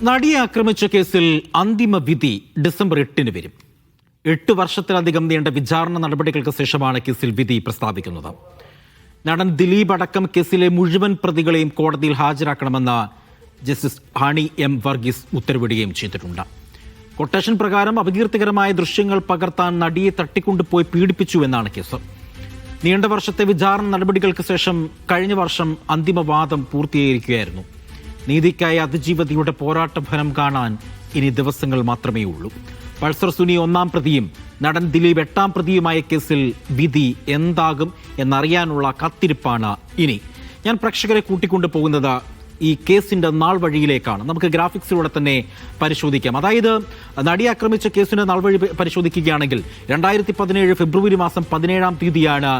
നടിയെ ആക്രമിച്ച കേസിൽ അന്തിമ വിധി ഡിസംബർ 8-ന് വരും. 8 വർഷത്തിലധികം നീണ്ട വിചാരണ നടപടികൾക്ക് ശേഷമാണ് കേസിൽ വിധി പ്രസ്താവിക്കുന്നത്. നടൻ ദിലീപ് അടക്കം കേസിലെ മുഴുവൻ പ്രതികളെയും കോടതിയിൽ ഹാജരാക്കണമെന്ന് ജസ്റ്റിസ് ഹണി എം വർഗീസ് ഉത്തരവിടുകയും ചെയ്തിട്ടുണ്ട്. കൊട്ടേഷൻ പ്രകാരം അപകീർത്തികരമായ ദൃശ്യങ്ങൾ പകർത്താൻ നടിയെ തട്ടിക്കൊണ്ടുപോയി പീഡിപ്പിച്ചു എന്നാണ് കേസ്. നീണ്ട വർഷത്തെ വിചാരണ നടപടികൾക്ക് ശേഷം കഴിഞ്ഞ വർഷം അന്തിമവാദം പൂർത്തീകരിക്കുകയായിരുന്നു. നീതിക്കായി അതിജീവതയുടെ പോരാട്ട ഫലം കാണാൻ ഇനി ദിവസങ്ങൾ മാത്രമേ ഉള്ളൂ. പൾസർ സുനി 1-ാം പ്രതിയും നടൻ ദിലീപ് 8-ാം പ്രതിയുമായ കേസിൽ വിധി എന്താകും എന്നറിയാനുള്ള കാത്തിരിപ്പാണ് ഇനി. ഞാൻ പ്രേക്ഷകരെ കൂട്ടിക്കൊണ്ടു പോകുന്നത് ഈ കേസിന്റെ നാൾ വഴിയിലേക്കാണ്. നമുക്ക് ഗ്രാഫിക്സിലൂടെ തന്നെ പരിശോധിക്കാം. അതായത് നടിയെ ആക്രമിച്ച കേസിന്റെ നാൾ വഴി പരിശോധിക്കുകയാണെങ്കിൽ 2017 ഫെബ്രുവരി മാസം 17-ാം തീയതിയാണ്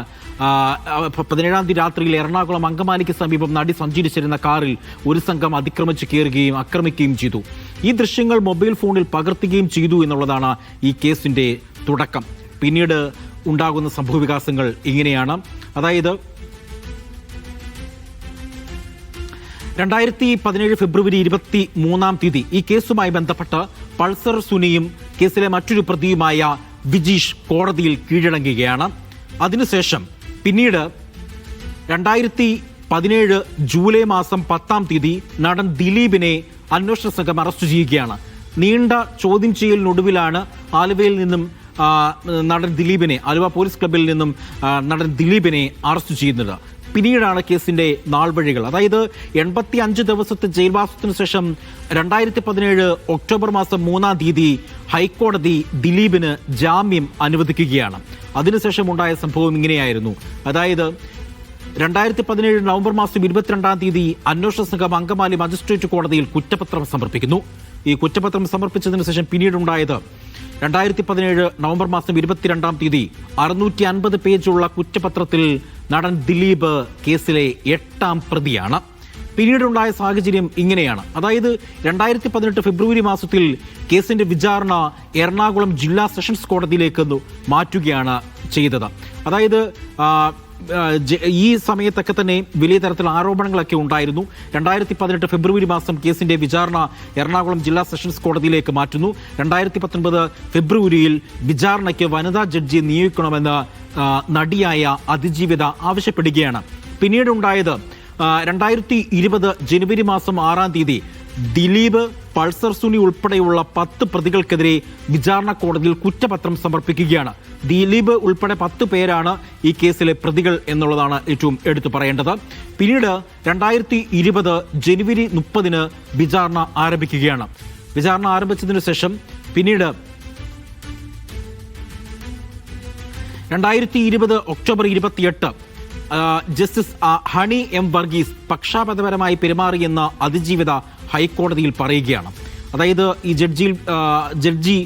17-ാം തീയതി രാത്രിയിൽ എറണാകുളം അങ്കമാലിക്ക് സമീപം നടി സഞ്ചരിച്ചിരുന്ന കാറിൽ ഒരു സംഘം അതിക്രമിച്ച് കയറുകയും ആക്രമിക്കുകയും ചെയ്തു. ഈ ദൃശ്യങ്ങൾ മൊബൈൽ ഫോണിൽ പകർത്തുകയും ചെയ്തു എന്നുള്ളതാണ് ഈ കേസിന്റെ തുടക്കം. പിന്നീട് ഉണ്ടാകുന്ന സംഭവവികാസങ്ങൾ ഇങ്ങനെയാണ്. അതായത് 2017 ഫെബ്രുവരി 23-ാം തീയതി ഈ കേസുമായി ബന്ധപ്പെട്ട് പൾസർ സുനിയും കേസിലെ മറ്റൊരു പ്രതിയുമായ വിജീഷ് കോടതിയിൽ കീഴടങ്ങുകയാണ്. അതിനുശേഷം പിന്നീട് 2017 ജൂലൈ മാസം 10-ാം തീയതി നടൻ ദിലീപിനെ അന്വേഷണ സംഘം അറസ്റ്റ് ചെയ്യുകയാണ്. നീണ്ട ചോദ്യം ചെയ്യലിനൊടുവിലാണ് ആലുവയിൽ നിന്നും നടൻ ദിലീപിനെ, ആലുവ പോലീസ് ക്ലബിൽ നിന്നും നടൻ ദിലീപിനെ അറസ്റ്റ് ചെയ്യുന്നത്. പിന്നീടാണ് കേസിന്റെ നാൾവഴികൾ. അതായത് 85 ദിവസത്തെ ജയിൽവാസത്തിനു ശേഷം 2017 ഒക്ടോബർ മാസം 3-ാം തീയതി ഹൈക്കോടതി ദിലീപിന് ജാമ്യം അനുവദിക്കുകയാണ്. അതിനുശേഷം ഉണ്ടായ സംഭവം ഇങ്ങനെയായിരുന്നു. അതായത് 2017 നവംബർ മാസം 22-ാം തീയതി അന്വേഷണ സംഘം അങ്കമാലി മജിസ്ട്രേറ്റ് കോടതിയിൽ കുറ്റപത്രം സമർപ്പിക്കുന്നു. ഈ കുറ്റപത്രം സമർപ്പിച്ചതിനു ശേഷം പിന്നീടുണ്ടായത് 2017 നവംബർ മാസം 22-ാം തീയതി 650 പേജുള്ള കുറ്റപത്രത്തിൽ നടൻ ദിലീപ് കേസിലെ 8-ാം പ്രതിയാണ്. പിന്നീടുണ്ടായ സാഹചര്യം ഇങ്ങനെയാണ്. അതായത് 2018 ഫെബ്രുവരി മാസത്തിൽ കേസിന്റെ വിചാരണ എറണാകുളം ജില്ലാ സെഷൻസ് കോടതിയിലേക്ക് മാറ്റുകയാണ് ചെയ്തത്. അതായത് ഈ സമയത്തൊക്കെ തന്നെ വലിയ തരത്തിലുള്ള ആരോപണങ്ങളൊക്കെ ഉണ്ടായിരുന്നു. 2018 ഫെബ്രുവരി മാസം കേസിന്റെ വിചാരണ എറണാകുളം ജില്ലാ സെഷൻസ് കോടതിയിലേക്ക് മാറ്റുന്നു. 2019 ഫെബ്രുവരിയിൽ വിചാരണയ്ക്ക് വനിതാ ജഡ്ജിയെ നിയോഗിക്കണമെന്ന് നടിയായ അതിജീവിത ആവശ്യപ്പെടുകയാണ്. പിന്നീടുണ്ടായത് 2020 ജനുവരി മാസം 6-ാം തീയതി ദിലീപ്, പൾസർ സുനി ഉൾപ്പെടെയുള്ള 10 പ്രതികൾക്കെതിരെ വിചാരണ കോടതിയിൽ കുറ്റപത്രം സമർപ്പിക്കുകയാണ്. ദിലീപ് ഉൾപ്പെടെ 10 പേരാണ് ഈ കേസിലെ പ്രതികൾ എന്നുള്ളതാണ് ഏറ്റവും എടുത്തു പറയേണ്ടത്. പിന്നീട് 2020 ജനുവരി 30-ന് വിചാരണ ആരംഭിക്കുകയാണ്. വിചാരണ ആരംഭിച്ചതിനു ശേഷം പിന്നീട് 2020 October 28 justice Honey M Varghese പക്ഷാപാതപരമായി പെരുമാറിയെന്ന് അതിജീവിത ഹൈക്കോടതിയിൽ പറയുകയാണ്. അതായത് ഈ ജഡ്ജി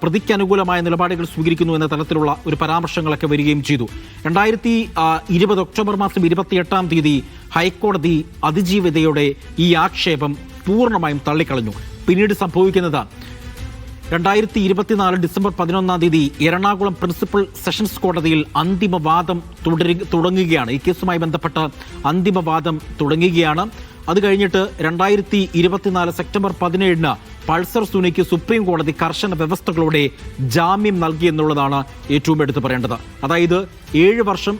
പ്രതിക്ക് അനുകൂലമായ നിലപാടുകൾ സ്വീകരിക്കുന്നു എന്ന തരത്തിലുള്ള ഒരു പരാമർശങ്ങളൊക്കെ വരികയും ചെയ്തു. 2020 ഒക്ടോബർ മാസം 28-ാം തീയതി ഹൈക്കോടതി അതിജീവിതയുടെ ഈ ആക്ഷേപം പൂർണ്ണമായും തള്ളിക്കളഞ്ഞു. പിന്നീട് സംഭവിക്കുന്നത് 2024 ഡിസംബർ 11-ാം തീയതി എറണാകുളം പ്രിൻസിപ്പൽ സെഷൻസ് കോടതിയിൽ അന്തിമവാദം തുടങ്ങുകയാണ്. ഈ കേസുമായി ബന്ധപ്പെട്ട അന്തിമവാദം തുടങ്ങുകയാണ്. അത് കഴിഞ്ഞിട്ട് 2024 സെപ്റ്റംബർ 17-ന് പൾസർ സുനിക്ക് സുപ്രീം കോടതി കർശന വ്യവസ്ഥകളോടെ ജാമ്യം നൽകി എന്നുള്ളതാണ് ഏറ്റവും എടുത്തു പറയേണ്ടത്. അതായത് 7 വർഷം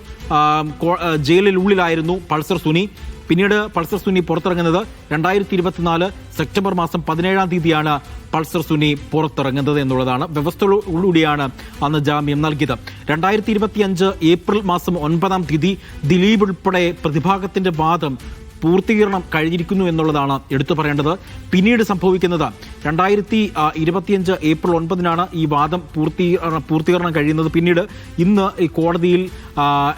ജയിലിനുള്ളിലായിരുന്നു പൾസർ സുനി. പിന്നീട് പൾസർ സുനി പുറത്തിറങ്ങുന്നത് 2024 സെപ്റ്റംബർ മാസം 17-ാം തീയതിയാണ് പൾസർ സുനി പുറത്തിറങ്ങുന്നത് എന്നുള്ളതാണ്. വ്യവസ്ഥകളോടുകൂടിയാണ് അന്ന് ജാമ്യം നൽകിയത്. 2025 ഏപ്രിൽ മാസം 9-ാം തീയതി ദിലീപ് ഉൾപ്പെടെ പ്രതിഭാഗത്തിന്റെ വാദം പൂർത്തീകരണം കഴിഞ്ഞിരിക്കുന്നു എന്നുള്ളതാണ് എടുത്തു പറയേണ്ടത്. പിന്നീട് സംഭവിക്കുന്നത് 2025 ഏപ്രിൽ 9-നാണ് ഈ വാദം പൂർത്തീകരണം കഴിയുന്നത്. പിന്നീട് ഇന്ന് ഈ കോടതിയിൽ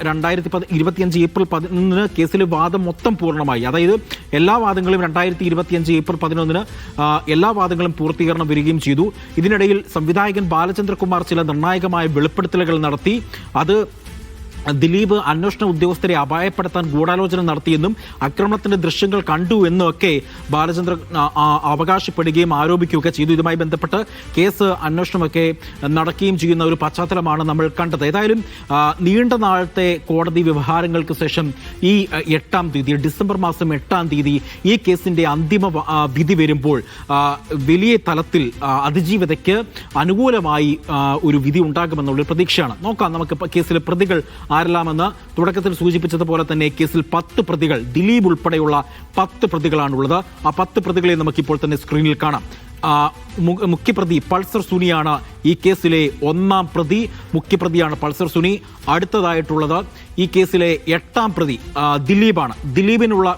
2025 ഏപ്രിൽ 11-ന് കേസിലെ വാദം മൊത്തം പൂർണ്ണമായി. അതായത് എല്ലാ വാദങ്ങളും 2025 ഏപ്രിൽ 11-ന് എല്ലാ വാദങ്ങളും പൂർത്തീകരണം വരികയും ചെയ്തു. ഇതിനിടയിൽ സംവിധായകൻ ബാലചന്ദ്രകുമാർ ചില നിർണായകമായ വെളിപ്പെടുത്തലുകൾ നടത്തി. അത് ദിലീപ് അന്വേഷണ ഉദ്യോഗസ്ഥരെ അപായപ്പെടുത്താൻ ഗൂഢാലോചന നടത്തിയെന്നും ആക്രമണത്തിന്റെ ദൃശ്യങ്ങൾ കണ്ടു എന്നുമൊക്കെ ബാലചന്ദ്രൻ അവകാശപ്പെടുകയും ആരോപിക്കുകയൊക്കെ ചെയ്തു. ഇതുമായി ബന്ധപ്പെട്ട് കേസ് അന്വേഷണമൊക്കെ നടക്കുകയും ചെയ്യുന്ന ഒരു പശ്ചാത്തലമാണ് നമ്മൾ കണ്ടത്. ഏതായാലും നീണ്ട നാളത്തെ കോടതി വ്യവഹാരങ്ങൾക്ക് ശേഷം ഈ 8-ാം തീയതി ഡിസംബർ മാസം 8-ാം തീയതി ഈ കേസിന്റെ അന്തിമ വിധി വരുമ്പോൾ വലിയ തലത്തിൽ അതിജീവിതയ്ക്ക് അനുകൂലമായി ഒരു വിധി ഉണ്ടാകുമെന്നുള്ള പ്രതീക്ഷയാണ്. നോക്കാം നമുക്ക് കേസിലെ പ്രതികൾ ആരെല്ലാമെന്ന്. തുടക്കത്തിൽ സൂചിപ്പിച്ചതുപോലെ തന്നെ കേസിൽ 10 പ്രതികൾ, ദിലീപ് ഉൾപ്പെടെയുള്ള 10 പ്രതികളാണുള്ളത്. ആ 10 പ്രതികളെ നമുക്കിപ്പോൾ തന്നെ സ്ക്രീനിൽ കാണാം. മുഖ്യപ്രതി പൾസർ സുനിയാണ് ഈ കേസിലെ 1-ാം പ്രതി. മുഖ്യപ്രതിയാണ് പൾസർ സുനി. അടുത്തതായിട്ടുള്ളത് ഈ കേസിലെ 8-ാം പ്രതി ദിലീപാണ്. ദിലീപിനുള്ള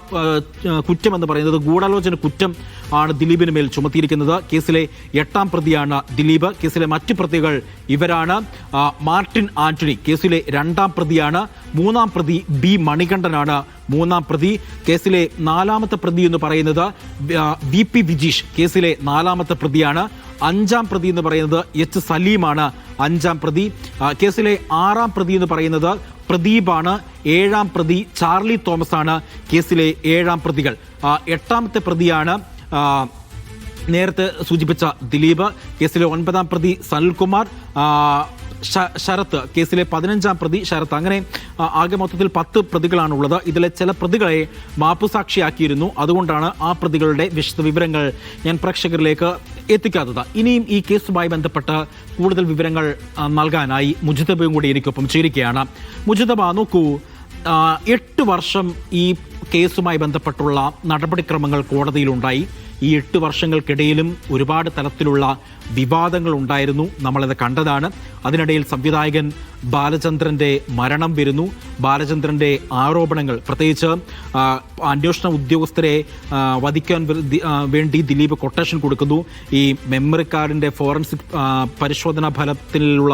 കുറ്റം എന്ന് പറയുന്നത് ഗൂഢാലോചന കുറ്റം ആണ് ദിലീപിന് മേൽ ചുമത്തിയിരിക്കുന്നത്. കേസിലെ 8-ാം പ്രതിയാണ് ദിലീപ്. കേസിലെ മറ്റു പ്രതികൾ ഇവരാണ്. മാർട്ടിൻ ആന്റണി കേസിലെ 2-ാം പ്രതിയാണ്. 3-ാം പ്രതി ബി മണികണ്ഠനാണ് 3-ാം പ്രതി. കേസിലെ 4-ാമത്തെ പ്രതി എന്ന് പറയുന്നത് വി പി വിജീഷ് കേസിലെ 4-ാമത്തെ പ്രതിയാണ്. 5-ാം പ്രതി എന്ന് പറയുന്നത് എച്ച് സലീമാണ് 5-ാം പ്രതി. കേസിലെ 6-ാം പ്രതി എന്ന് പറയുന്നത് പ്രദീപാണ്. 7-ാം പ്രതി ചാർലി തോമസ് ആണ് കേസിലെ 7-ാം പ്രതികൾ. 8-ാമത്തെ പ്രതിയാണ് നേരത്തെ സൂചിപ്പിച്ച ദിലീപ്. കേസിലെ 9-ാം പ്രതി സനിൽകുമാർ, ശരത്ത് കേസിലെ 15-ാം പ്രതി ശരത്ത്. അങ്ങനെ ആകെ മൊത്തത്തിൽ 10 പ്രതികളാണുള്ളത്. ഇതിലെ ചില പ്രതികളെ മാപ്പുസാക്ഷിയാക്കിയിരുന്നു. അതുകൊണ്ടാണ് ആ പ്രതികളുടെ വിശദ വിവരങ്ങൾ ഞാൻ പ്രേക്ഷകരിലേക്ക് എത്തിക്കാത്തത്. ഇനിയും ഈ കേസുമായി ബന്ധപ്പെട്ട് കൂടുതൽ വിവരങ്ങൾ നൽകാനായി മുജിതബയും കൂടി എനിക്കൊപ്പം ചേരുകയാണ്. മുജിതബ, നോക്കൂ, 8 വർഷം ഈ കേസുമായി ബന്ധപ്പെട്ടുള്ള നടപടിക്രമങ്ങൾ കോടതിയിലുണ്ടായി. ഈ 8 വർഷങ്ങൾക്കിടയിലും ഒരുപാട് തലത്തിലുള്ള വിവാദങ്ങൾ ഉണ്ടായിരുന്നു. നമ്മളത് കണ്ടതാണ്. അതിനിടയിൽ സംവിധായകൻ ബാലചന്ദ്രന്റെ മരണം വരുന്നു. ബാലചന്ദ്രന്റെ ആരോപണങ്ങൾ, പ്രത്യേകിച്ച് അന്വേഷണ ഉദ്യോഗസ്ഥരെ വധിക്കാൻ വേണ്ടി ദിലീപ് കൊട്ടേഷൻ കൊടുക്കുന്നു. ഈ മെമ്മറി കാർഡിന്റെ ഫോറൻസിക് പരിശോധനാ ഫലത്തിലുള്ള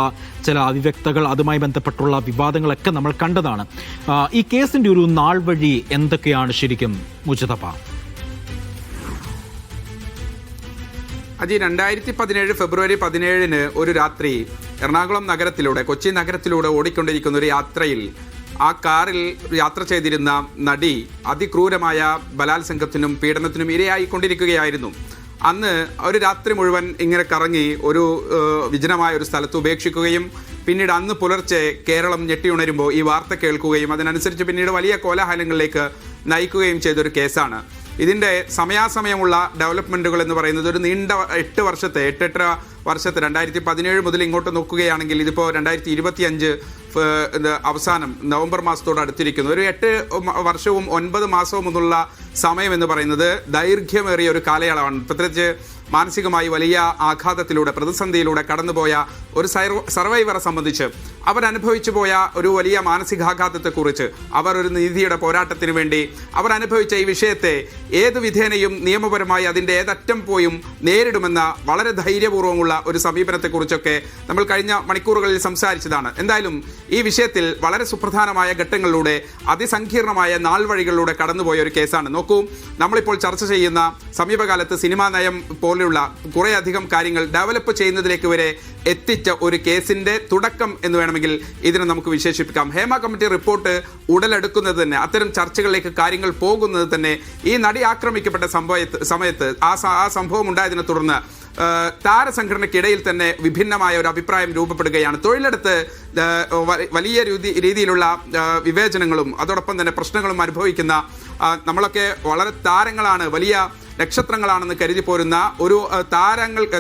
ചില അവിവ്യക്തകൾ, അതുമായി ബന്ധപ്പെട്ടുള്ള വിവാദങ്ങളൊക്കെ നമ്മൾ കണ്ടതാണ്. ഈ കേസിന്റെ ഒരു നാൾ വഴി എന്തൊക്കെയാണ് ശരിക്കും മുജിതബ? അജി, 2017 ഫെബ്രുവരി 17 ഒരു രാത്രി എറണാകുളം നഗരത്തിലൂടെ, കൊച്ചി നഗരത്തിലൂടെ ഓടിക്കൊണ്ടിരിക്കുന്ന ഒരു യാത്രയിൽ ആ കാറിൽ യാത്ര ചെയ്തിരുന്ന നടി അതിക്രൂരമായ ബലാത്സംഗത്തിനും പീഡനത്തിനും ഇരയായിക്കൊണ്ടിരിക്കുകയായിരുന്നു. അന്ന് ഒരു രാത്രി മുഴുവൻ ഇങ്ങനെ കറങ്ങി ഒരു വിജനമായ ഒരു സ്ഥലത്ത് ഉപേക്ഷിക്കുകയും പിന്നീട് അന്ന് പുലർച്ചെ കേരളം ഞെട്ടിയുണരുമ്പോൾ ഈ വാർത്ത കേൾക്കുകയും അതിനനുസരിച്ച് പിന്നീട് വലിയ കോലാഹലങ്ങളിലേക്ക് നയിക്കുകയും ചെയ്തൊരു കേസാണ്. ഇതിൻ്റെ സമയാസമയമുള്ള ഡെവലപ്മെൻറ്റുകൾ എന്ന് പറയുന്നത് ഒരു നീണ്ട 8 വർഷത്തെ 8.5 വർഷത്തെ 2017 മുതൽ ഇങ്ങോട്ട് നോക്കുകയാണെങ്കിൽ ഇതിപ്പോൾ 2025 അവസാനം നവംബർ മാസത്തോട് അടുത്തിരിക്കുന്നു. ഒരു 8 വർഷവും 9 മാസവും എന്നുള്ള സമയം എന്ന് പറയുന്നത് ദൈർഘ്യമേറിയ ഒരു കാലയളവാണ്. പ്രത്യേകിച്ച് മാനസികമായി വലിയ ആഘാതത്തിലൂടെ, പ്രതിസന്ധിയിലൂടെ കടന്നുപോയ ഒരു സർവൈവറെ സംബന്ധിച്ച് അവരനുഭവിച്ചു പോയ ഒരു വലിയ മാനസികാഘാതത്തെക്കുറിച്ച്, അവർ ഒരു നീതിയുടെ പോരാട്ടത്തിന് വേണ്ടി അവർ അനുഭവിച്ച ഈ വിഷയത്തെ ഏത് വിധേനയും നിയമപരമായി അതിൻ്റെ ഏതറ്റം പോയും നേരിടുമെന്ന വളരെ ധൈര്യപൂർവ്വമുള്ള ഒരു സമീപനത്തെക്കുറിച്ചൊക്കെ നമ്മൾ കഴിഞ്ഞ മണിക്കൂറുകളിൽ സംസാരിച്ചതാണ്. എന്തായാലും ഈ വിഷയത്തിൽ വളരെ സുപ്രധാനമായ ഘട്ടങ്ങളിലൂടെ, അതിസങ്കീർണമായ നാൾവഴികളിലൂടെ കടന്നുപോയ ഒരു കേസാണ്. നോക്കൂ, നമ്മളിപ്പോൾ ചർച്ച ചെയ്യുന്ന സമീപകാലത്ത് സിനിമാ നയം പോലെയുള്ള കുറേയധികം കാര്യങ്ങൾ ഡെവലപ്പ് ചെയ്യുന്നതിലേക്ക് വരെ എത്തിച്ച ഒരു കേസിന്റെ തുടക്കം എന്ന് വേണമെങ്കിൽ ഇതിനെ നമുക്ക് വിശേഷിപ്പിക്കാം. ഹേമ കമ്മിറ്റി റിപ്പോർട്ട് ഉടലെടുക്കുന്നത് തന്നെ, അത്തരം ചർച്ചകളിലേക്ക് കാര്യങ്ങൾ പോകുന്നത് തന്നെ ഈ നടി ആക്രമിക്കപ്പെട്ട സമയത്ത് ആ സംഭവം ഉണ്ടായതിനെ തുടർന്ന് താരസംഘടനയ്ക്കിടയിൽ തന്നെ വിഭിന്നമായ ഒരു അഭിപ്രായം രൂപപ്പെടുകയാണ്. തൊഴിലെടുത്ത് വലിയ രീതിയിലുള്ള വിവേചനങ്ങളും അതോടൊപ്പം തന്നെ പ്രശ്നങ്ങളും അനുഭവിക്കുന്ന, നമ്മളൊക്കെ വളരെ താരങ്ങളാണ്, വലിയ നക്ഷത്രങ്ങളാണെന്ന് കരുതി പോരുന്ന ഒരു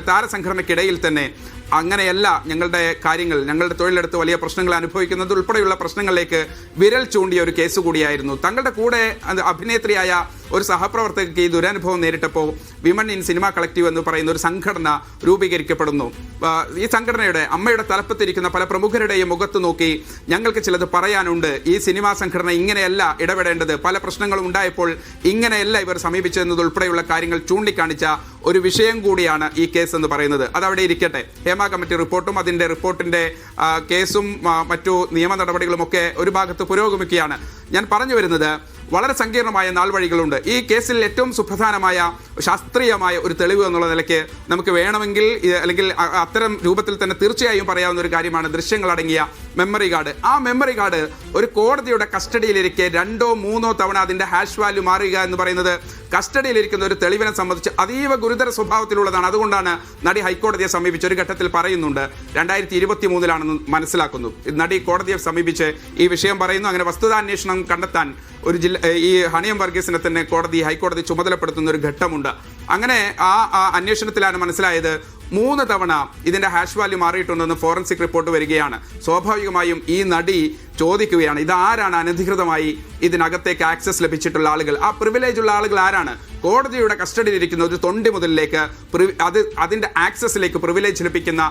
താരസംഘടനയ്ക്കിടയിൽ തന്നെ അങ്ങനെയല്ല ഞങ്ങളുടെ കാര്യങ്ങൾ, ഞങ്ങളുടെ തൊഴിലെടുത്ത് വലിയ പ്രശ്നങ്ങൾ അനുഭവിക്കുന്നത് ഉൾപ്പെടെയുള്ള പ്രശ്നങ്ങളിലേക്ക് വിരൽ ചൂണ്ടിയ ഒരു കേസ് കൂടിയായിരുന്നു. തങ്ങളുടെ കൂടെ അഭിനേത്രിയായ ഒരു സഹപ്രവർത്തകർക്ക് ഈ ദുരനുഭവം നേരിട്ടപ്പോൾ വിമൺ ഇൻ സിനിമ കളക്റ്റീവ് എന്ന് പറയുന്ന ഒരു സംഘടന രൂപീകരിക്കപ്പെടുന്നു. ഈ സംഘടനയുടെ അമ്മയുടെ തലപ്പത്തിരിക്കുന്ന പല പ്രമുഖരുടെയും മുഖത്ത് നോക്കി ഞങ്ങൾക്ക് ചിലത് പറയാനുണ്ട്, ഈ സിനിമാ സംഘടന ഇങ്ങനെയല്ല ഇടപെടേണ്ടത്, പല പ്രശ്നങ്ങളും ഉണ്ടായപ്പോൾ ഇങ്ങനെയല്ല ഇവർ സമീപിച്ചതെന്നതുൾപ്പെടെയുള്ള കാര്യങ്ങൾ ചൂണ്ടിക്കാണിച്ച ഒരു വിഷയം കൂടിയാണ് ഈ കേസ് എന്ന് പറയുന്നത്. അതവിടെ ഇരിക്കട്ടെ. ഹേമ കമ്മിറ്റി റിപ്പോർട്ടും അതിൻ്റെ റിപ്പോർട്ടിൻ്റെ കേസും മറ്റു നിയമ നടപടികളുമൊക്കെ ഒരു ഭാഗത്ത് പുരോഗമിക്കുകയാണ്. ഞാൻ പറഞ്ഞു വരുന്നത്, വളരെ സങ്കീർണമായ നാൾവഴികളുണ്ട്. ഈ കേസിൽ ഏറ്റവും സുപ്രധാനമായ ശാസ്ത്രീയമായ ഒരു തെളിവ് എന്നുള്ള നിലയ്ക്ക് നമുക്ക് വേണമെങ്കിൽ അല്ലെങ്കിൽ അത്തരം രൂപത്തിൽ തന്നെ തീർച്ചയായും പറയാവുന്ന ഒരു കാര്യമാണ് ദൃശ്യങ്ങളടങ്ങിയ മെമ്മറി കാർഡ്. ആ മെമ്മറി കാർഡ് ഒരു കോടതിയുടെ കസ്റ്റഡിയിലിരിക്കെ 2 or 3 തവണ അതിന്റെ ഹാഷ് വാല്യൂ മാറുക എന്ന് പറയുന്നത് കസ്റ്റഡിയിലിരിക്കുന്ന ഒരു തെളിവിനെ സംബന്ധിച്ച് അതീവ ഗുരുതര സ്വഭാവത്തിലുള്ളതാണ്. അതുകൊണ്ടാണ് നടി ഹൈക്കോടതിയെ സമീപിച്ച് ഒരു ഘട്ടത്തിൽ പറയുന്നുണ്ട് 2023 മനസ്സിലാക്കുന്നു. നടി കോടതിയെ സമീപിച്ച് ഈ വിഷയം പറയുന്നു. അങ്ങനെ വസ്തുതാന്വേഷണം കണ്ടെത്താൻ ഒരു ഈ ഹണിയം വർഗീസിനെ തന്നെ ഹൈക്കോടതി ചുമതലപ്പെടുത്തുന്ന ഒരു ഘട്ടമുണ്ട്. അങ്ങനെ ആ അന്വേഷണത്തിലാണ് മനസ്സിലായത് 3 തവണ ഇതിന്റെ ഹാഷ് വാല്യൂ മാറിയിട്ടുണ്ടെന്ന് ഫോറൻസിക് റിപ്പോർട്ട് വരികയാണ്. സ്വാഭാവികമായും ഈ നടി ചോദിക്കുകയാണ്, ഇതാരാണ് അനധികൃതമായി ഇതിനകത്തേക്ക് ആക്സസ് ലഭിച്ചിട്ടുള്ള ആളുകൾ? ആ പ്രിവിലേജ് ഉള്ള ആളുകൾ ആരാണ്? കോടതിയുടെ കസ്റ്റഡിയിലിരിക്കുന്ന ഒരു തൊണ്ടി മുതലിലേക്ക് അതിന്റെ ആക്സസിലേക്ക് പ്രിവിലേജ് ലഭിക്കുന്ന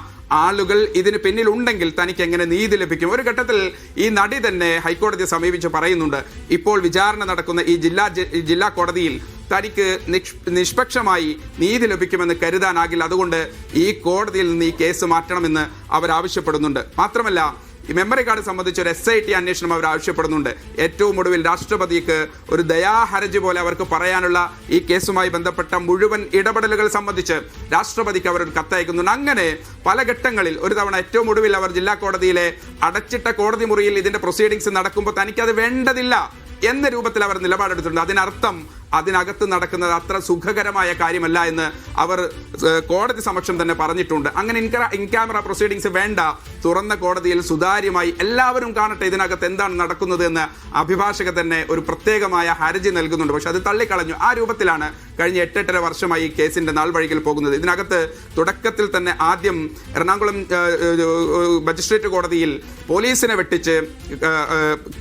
ആളുകൾ ഇതിന് പിന്നിലുണ്ടെങ്കിൽ തനിക്ക് എങ്ങനെ നീതി ലഭിക്കും? ഒരു ഘട്ടത്തിൽ ഈ നടി തന്നെ ഹൈക്കോടതിയെ സമീപിച്ച് പറയുന്നുണ്ട്, ഇപ്പോൾ വിചാരണ നടക്കുന്ന ഈ ജില്ലാ കോടതിയിൽ തനിക്ക് നിഷ്പക്ഷമായി നീതി ലഭിക്കുമെന്ന് കരുതാനാകില്ല. അതുകൊണ്ട് ഈ കോടതിയിൽ നിന്ന് ഈ കേസ് മാറ്റണമെന്ന് അവർ ആവശ്യപ്പെടുന്നുണ്ട്. മാത്രമല്ല, ഈ മെമ്മറി കാർഡ് സംബന്ധിച്ച് ഒരു SIT അന്വേഷണം അവർ ആവശ്യപ്പെടുന്നുണ്ട്. ഏറ്റവും ഒടുവിൽ രാഷ്ട്രപതിക്ക് ഒരു ദയാഹർജി പോലെ അവർക്ക് പറയാനുള്ള ഈ കേസുമായി ബന്ധപ്പെട്ട മുഴുവൻ ഇടപെടലുകൾ സംബന്ധിച്ച് രാഷ്ട്രപതിക്ക് അവർ ഒരു കത്തയക്കുന്നുണ്ട്. അങ്ങനെ പല ഘട്ടങ്ങളിൽ ഒരു തവണ ഏറ്റവും ഒടുവിൽ അവർ ജില്ലാ കോടതിയിലെ അടച്ചിട്ട കോടതി മുറിയിൽ ഇതിന്റെ പ്രൊസീഡിങ്സ് നടക്കുമ്പോൾ തനിക്കത് വേണ്ടതില്ല എന്ന രൂപത്തിൽ അവർ നിലപാടെടുത്തിട്ടുണ്ട്. അതിനർത്ഥം അതിനകത്ത് നടക്കുന്നത് അത്ര സുഖകരമായ കാര്യമല്ല എന്ന് അവർ കോടതി സമക്ഷം തന്നെ പറഞ്ഞിട്ടുണ്ട്. അങ്ങനെ ഇൻ ക്യാമറ പ്രൊസീഡിങ്സ് വേണ്ട, തുറന്ന കോടതിയിൽ സുതാര്യമായി എല്ലാവരും കാണട്ടെ ഇതിനകത്ത് എന്താണ് നടക്കുന്നത് എന്ന് അഭിഭാഷക തന്നെ ഒരു പ്രത്യേകമായ ഹർജി നൽകുന്നുണ്ട്. പക്ഷെ അത് തള്ളിക്കളഞ്ഞു. ആ രൂപത്തിലാണ് കഴിഞ്ഞ 8-8.5 വർഷമായി ഈ കേസിന്റെ നാൾവഴികൾ പോകുന്നത്. ഇതിനകത്ത് തുടക്കത്തിൽ തന്നെ ആദ്യം എറണാകുളം മജിസ്ട്രേറ്റ് കോടതിയിൽ പോലീസിനെ വെട്ടിച്ച്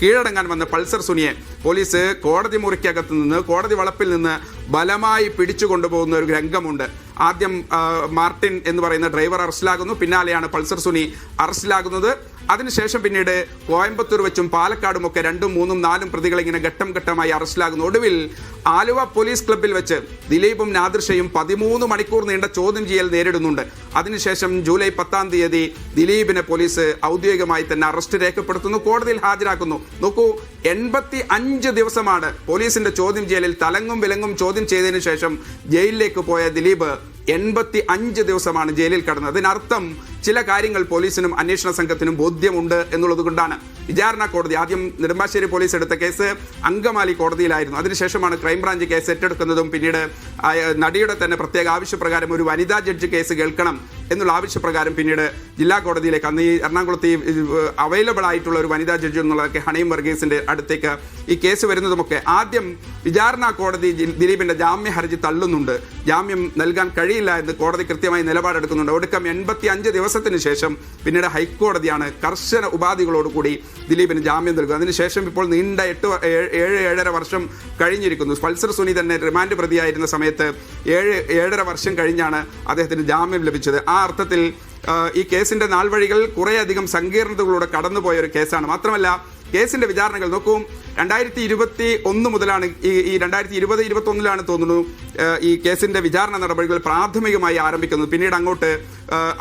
കീഴടങ്ങാൻ വന്ന പൾസർ സുനിയെ പോലീസ് കോടതി മുറിക്കകത്ത് നിന്ന്, കോടതി വളപ്പിൽ നിന്ന് ബലമായി പിടിച്ചു കൊണ്ടുപോകുന്ന ഒരു രംഗമുണ്ട്. ആദ്യം മാർട്ടിൻ എന്ന് പറയുന്ന ഡ്രൈവർ അറസ്റ്റിലാകുന്നു. പിന്നാലെയാണ് പൾസർ സുനി അറസ്റ്റിലാകുന്നത്. അതിനുശേഷം പിന്നീട് കോയമ്പത്തൂർ വെച്ചും പാലക്കാടും ഒക്കെ 2, 3, 4 പ്രതികൾ ഇങ്ങനെ ഘട്ടം ഘട്ടമായി അറസ്റ്റിലാകുന്നു. ഒടുവിൽ ആലുവ പോലീസ് ക്ലബ്ബിൽ വെച്ച് ദിലീപും നാദിർഷയും 13 മണിക്കൂർ നീണ്ട ചോദ്യം ചെയ്യൽ നേരിടുന്നുണ്ട്. അതിനുശേഷം ജൂലൈ 10 ദിലീപിനെ പോലീസ് ഔദ്യോഗികമായി തന്നെ അറസ്റ്റ് രേഖപ്പെടുത്തുന്നു, കോടതിയിൽ ഹാജരാക്കുന്നു. നോക്കൂ, 85 ദിവസമാണ് പോലീസിന്റെ ചോദ്യം ചെയ്യലിൽ തലങ്ങും വിലങ്ങും ചോദ്യം ചെയ്തതിനു ശേഷം ജയിലിലേക്ക് പോയ ദിലീപ് 85 ദിവസമാണ് ജയിലിൽ കടന്നത്. അതിനർത്ഥം ചില കാര്യങ്ങൾ പോലീസിനും അന്വേഷണ സംഘത്തിനും ബോധ്യമുണ്ട് എന്നുള്ളത് കൊണ്ടാണ്. വിചാരണ കോടതി ആദ്യം നെടുമ്പാശ്ശേരി പോലീസ് എടുത്ത കേസ് അങ്കമാലി കോടതിയിലായിരുന്നു. അതിനുശേഷമാണ് ക്രൈംബ്രാഞ്ച് കേസ് ഏറ്റെടുക്കുന്നതും പിന്നീട് നടിയുടെ തന്നെ പ്രത്യേക ആവശ്യപ്രകാരം ഒരു വനിതാ ജഡ്ജ് കേസ് കേൾക്കണം എന്നുള്ള ആവശ്യപ്രകാരം പിന്നീട് ജില്ലാ കോടതിയിലേക്ക്, അന്ന് ഈ എറണാകുളത്ത് അവൈലബിൾ ആയിട്ടുള്ള ഒരു വനിതാ ജഡ്ജ് എന്നുള്ളതൊക്കെ ഹണിയം വർഗീസിന്റെ അടുത്തേക്ക് ഈ കേസ് വരുന്നതുമൊക്കെ ആദ്യം വിചാരണ കോടതി ദിലീപിന്റെ ജാമ്യ ഹർജി തള്ളുന്നുണ്ട്. ജാമ്യം നൽകാൻ കഴിയില്ല എന്ന് കോടതി കൃത്യമായി നിലപാടെടുക്കുന്നുണ്ട്. ഒടുക്കം 85 ദിവസത്തിന് ശേഷം പിന്നീട് ഹൈക്കോടതിയാണ് കർശന ഉപാധികളോടുകൂടി ദിലീപിന് ജാമ്യം നൽകുക. അതിനുശേഷം ഇപ്പോൾ നീണ്ട 7-7.5 വർഷം കഴിഞ്ഞിരിക്കുന്നു. പൾസർ സുനി തന്നെ റിമാൻഡ് പ്രതിയായിരുന്ന സമയത്ത് 7-7.5 വർഷം കഴിഞ്ഞാണ് അദ്ദേഹത്തിന് ജാമ്യം ലഭിച്ചത്. ആ അർത്ഥത്തിൽ ഈ കേസിന്റെ നാൾവഴികൾ കുറേയധികം സങ്കീർണതകളിലൂടെ കടന്നുപോയ ഒരു കേസാണ്. മാത്രമല്ല, കേസിന്റെ വിചാരണകൾ നോക്കൂ, 2021 മുതലാണ് ഈ 2020-21 തോന്നുന്നു ഈ കേസിന്റെ വിചാരണ നടപടികൾ പ്രാഥമികമായി ആരംഭിക്കുന്നത്. പിന്നീട് അങ്ങോട്ട്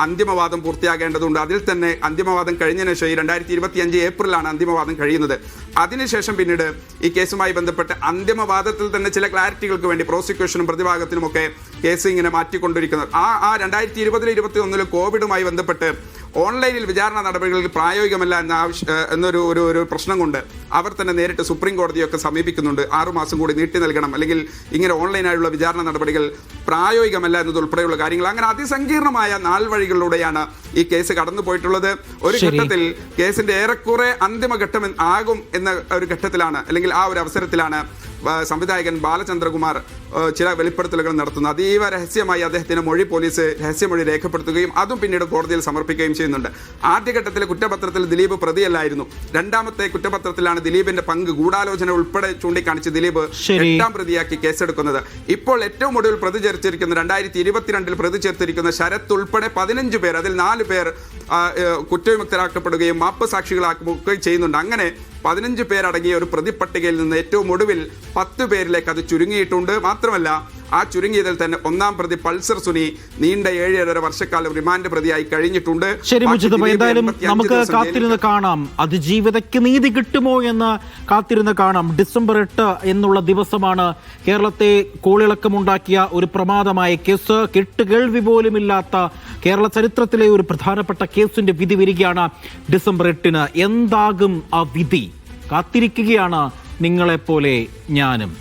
അന്തിമവാദം പൂർത്തിയാകേണ്ടതുണ്ട്. അതിൽ തന്നെ അന്തിമവാദം കഴിഞ്ഞതിന് ശേഷം 2025 ഏപ്രിലാണ് അന്തിമവാദം കഴിയുന്നത്. അതിനുശേഷം പിന്നീട് ഈ കേസുമായി ബന്ധപ്പെട്ട് അന്തിമവാദത്തിൽ തന്നെ ചില ക്ലാരിറ്റികൾക്ക് വേണ്ടി പ്രോസിക്യൂഷനും പ്രതിഭാഗത്തിനുമൊക്കെ കേസ് ഇങ്ങനെ മാറ്റിക്കൊണ്ടിരിക്കുന്നത്. ആ 2020-21 കോവിഡുമായി ബന്ധപ്പെട്ട് ഓൺലൈനിൽ വിചാരണ നടപടികളിൽ പ്രായോഗികമല്ല എന്നൊരു പ്രശ്നം കൊണ്ട് അവർ തന്നെ നേരിട്ട് സുപ്രീം കോടതിയൊക്കെ സമീപിക്കുന്നുണ്ട്. 6 മാസം കൂടി നീട്ടി നൽകണം, അല്ലെങ്കിൽ ഇങ്ങനെ ഓൺലൈനായുള്ള വിചാരണ നടപടികൾ പ്രായോഗികമല്ല എന്നതുൾപ്പെടെയുള്ള കാര്യങ്ങൾ. അങ്ങനെ അതിസങ്കീർണമായ നാൾവഴികളിലൂടെയാണ് ഈ കേസ് കടന്നു പോയിട്ടുള്ളത്. ഒരു ഘട്ടത്തിൽ കേസിന്റെ ഏറെക്കുറെ അന്തിമഘട്ടം ആകും എന്ന ഒരു ഘട്ടത്തിലാണ്, അല്ലെങ്കിൽ ആ ഒരു അവസരത്തിലാണ് സംവിധായകൻ ബാലചന്ദ്രകുമാർ ചില വെളിപ്പെടുത്തലുകൾ നടത്തുന്നു. അതീവ രഹസ്യമായി അദ്ദേഹത്തിന്റെ മൊഴി പോലീസ് രഹസ്യമൊഴി രേഖപ്പെടുത്തുകയും അതും പിന്നീട് കോടതിയിൽ സമർപ്പിക്കുകയും ചെയ്യുന്നുണ്ട്. ആദ്യഘട്ടത്തിലെ കുറ്റപത്രത്തിൽ ദിലീപ് പ്രതിയല്ലായിരുന്നു. രണ്ടാമത്തെ കുറ്റപത്രത്തിലാണ് ദിലീപിന്റെ പങ്ക്, ഗൂഢാലോചന ഉൾപ്പെടെ ചൂണ്ടിക്കാണിച്ച് ദിലീപ് 8ാം പ്രതിയാക്കി കേസെടുക്കുന്നത്. ഇപ്പോൾ ഏറ്റവും ഒടുവിൽ പ്രതി ചേർത്തിരിക്കുന്ന 2022 പ്രതി ചേർത്തിരിക്കുന്ന ശരത് ഉൾപ്പെടെ 15 പേർ, അതിൽ 4 പേർ കുറ്റവിമുക്തരാക്കപ്പെടുകയും മാപ്പ് സാക്ഷികളാക്കുകയും ചെയ്യുന്നുണ്ട്. അങ്ങനെ 15 പേരടങ്ങിയ ഒരു പ്രതിപട്ടികയിൽ നിന്ന് ഏറ്റവും ഒടുവിൽ 10 പേരിലേക്ക് അത് ചുരുങ്ങിയിട്ടുണ്ട്. മാത്രമല്ല ആ ചുരുങ്ങിയതിൽ തന്നെ ഒന്നാം പ്രതി പൾസർ സുനി നീണ്ട 7.5 വർഷക്കാലം റിമാൻഡ് പ്രതിയായി കഴിഞ്ഞിട്ടുണ്ട്. ശരി മുജിത്, എന്തായാലും നമുക്ക് കാത്തിരുന്ന് കാണാം അതിജീവിതയ്ക്ക് നീതി കിട്ടുമോ എന്ന് കാത്തിരുന്ന് കാണാം. ഡിസംബർ 8 എന്നുള്ള ദിവസമാണ് കേരളത്തെ കോളിളക്കമുണ്ടാക്കിയ ഒരു പ്രമാദമായ കേസ്, കെട്ടുകേൾവി പോലുമില്ലാത്ത കേരള ചരിത്രത്തിലെ ഒരു പ്രധാനപ്പെട്ട കേസിന്റെ വിധി വരികയാണ് ഡിസംബർ 8. എന്താകും ആ വിധി? കാത്തിരിക്കുകയാണ് നിങ്ങളെപ്പോലെ ഞാനും.